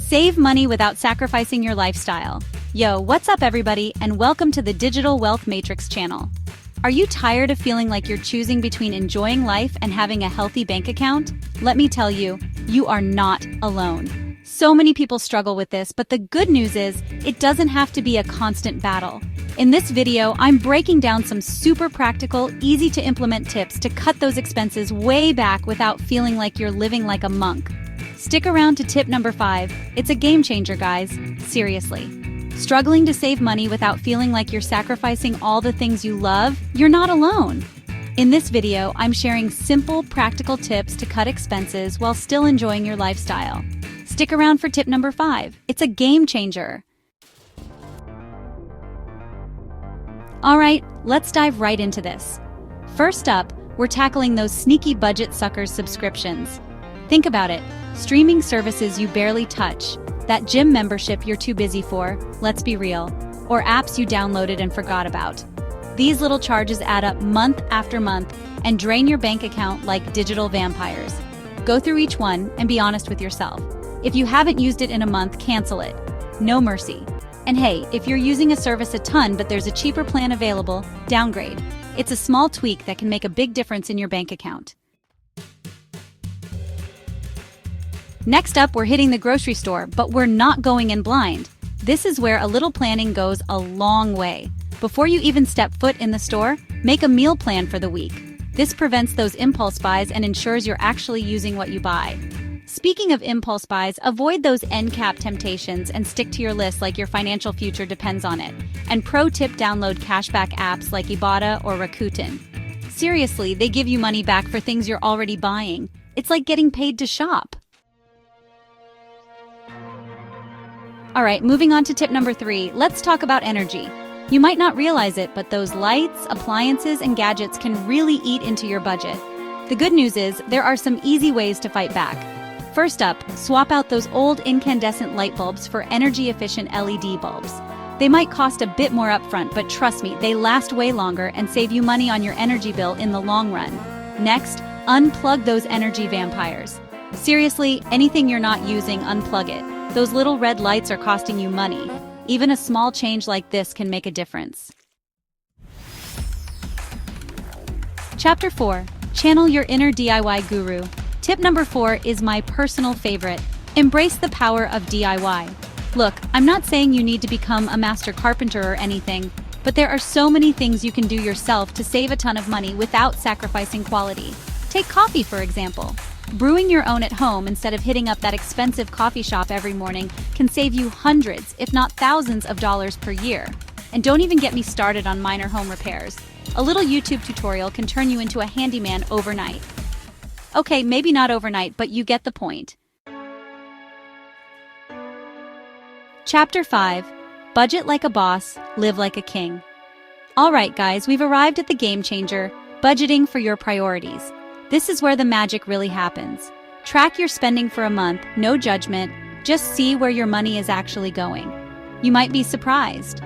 Save money without sacrificing your lifestyle. Yo, what's up everybody, and welcome to the Digital Wealth Matrix channel. Are you tired of feeling like you're choosing between enjoying life and having a healthy bank account? Let me tell you, you are not alone. So many people struggle with this, but the good news is, it doesn't have to be a constant battle. In this video, I'm breaking down some super practical, easy to implement tips to cut those expenses way back without feeling like you're living like a monk. Stick around to tip number 5. It's a game changer, guys. Seriously. Struggling to save money without feeling like you're sacrificing all the things you love? You're not alone. In this video, I'm sharing simple, practical tips to cut expenses while still enjoying your lifestyle. Stick around for tip number 5. It's a game changer. Alright, let's dive right into this. First up, we're tackling those sneaky budget suckers subscriptions. Think about it. Streaming services you barely touch, that gym membership you're too busy for, let's be real, or apps you downloaded and forgot about. These little charges add up month after month and drain your bank account like digital vampires. Go through each one and be honest with yourself. If you haven't used it in a month, cancel it. No mercy. And hey, if you're using a service a ton but there's a cheaper plan available, downgrade. It's a small tweak that can make a big difference in your bank account. Next up, we're hitting the grocery store, but we're not going in blind. This is where a little planning goes a long way. Before you even step foot in the store, make a meal plan for the week. This prevents those impulse buys and ensures you're actually using what you buy. Speaking of impulse buys, avoid those end cap temptations and stick to your list like your financial future depends on it. And pro tip, download cashback apps like Ibotta or Rakuten. Seriously, they give you money back for things you're already buying. It's like getting paid to shop. Alright, moving on to tip number 3, let's talk about energy. You might not realize it, but those lights, appliances, and gadgets can really eat into your budget. The good news is, there are some easy ways to fight back. First up, swap out those old incandescent light bulbs for energy-efficient LED bulbs. They might cost a bit more upfront, but trust me, they last way longer and save you money on your energy bill in the long run. Next, unplug those energy vampires. Seriously, anything you're not using, unplug it. Those little red lights are costing you money. Even a small change like this can make a difference. Chapter 4. Channel your inner DIY guru. Tip number 4 is my personal favorite. Embrace the power of DIY. Look, I'm not saying you need to become a master carpenter or anything, but there are so many things you can do yourself to save a ton of money without sacrificing quality. Take coffee, for example. Brewing your own at home instead of hitting up that expensive coffee shop every morning can save you hundreds, if not thousands of dollars per year. And don't even get me started on minor home repairs. A little YouTube tutorial can turn you into a handyman overnight. Okay, maybe not overnight, but you get the point. Chapter 5. Budget like a boss, live like a king. Alright guys, we've arrived at the game changer, budgeting for your priorities. This is where the magic really happens. Track your spending for a month, no judgment, just see where your money is actually going. You might be surprised.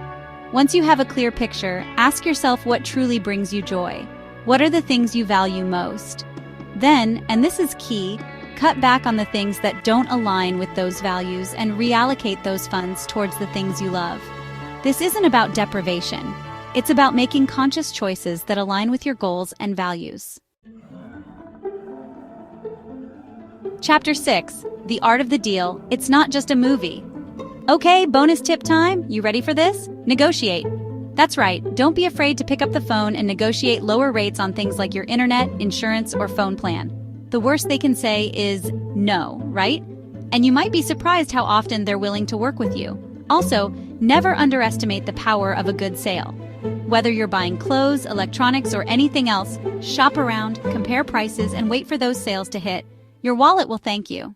Once you have a clear picture, ask yourself what truly brings you joy. What are the things you value most? Then, and this is key, cut back on the things that don't align with those values and reallocate those funds towards the things you love. This isn't about deprivation. It's about making conscious choices that align with your goals and values. Chapter 6. The Art of the Deal. It's not just a movie. Okay, bonus tip time. You ready for this? Negotiate. That's right, don't be afraid to pick up the phone and negotiate lower rates on things like your internet, insurance, or phone plan. The worst they can say is no, right? And you might be surprised how often they're willing to work with you. Also, never underestimate the power of a good sale. Whether you're buying clothes, electronics, or anything else, shop around, compare prices, and wait for those sales to hit. Your wallet will thank you.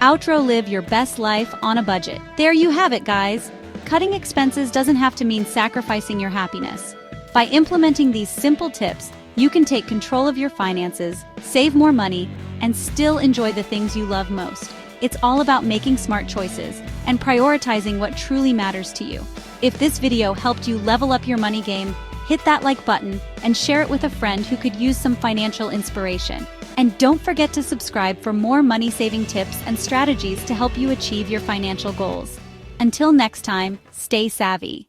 Outro, live your best life on a budget. There you have it, guys. Cutting expenses doesn't have to mean sacrificing your happiness. By implementing these simple tips, you can take control of your finances, save more money, and still enjoy the things you love most. It's all about making smart choices and prioritizing what truly matters to you. If this video helped you level up your money game, hit that like button and share it with a friend who could use some financial inspiration. And don't forget to subscribe for more money-saving tips and strategies to help you achieve your financial goals. Until next time, stay savvy.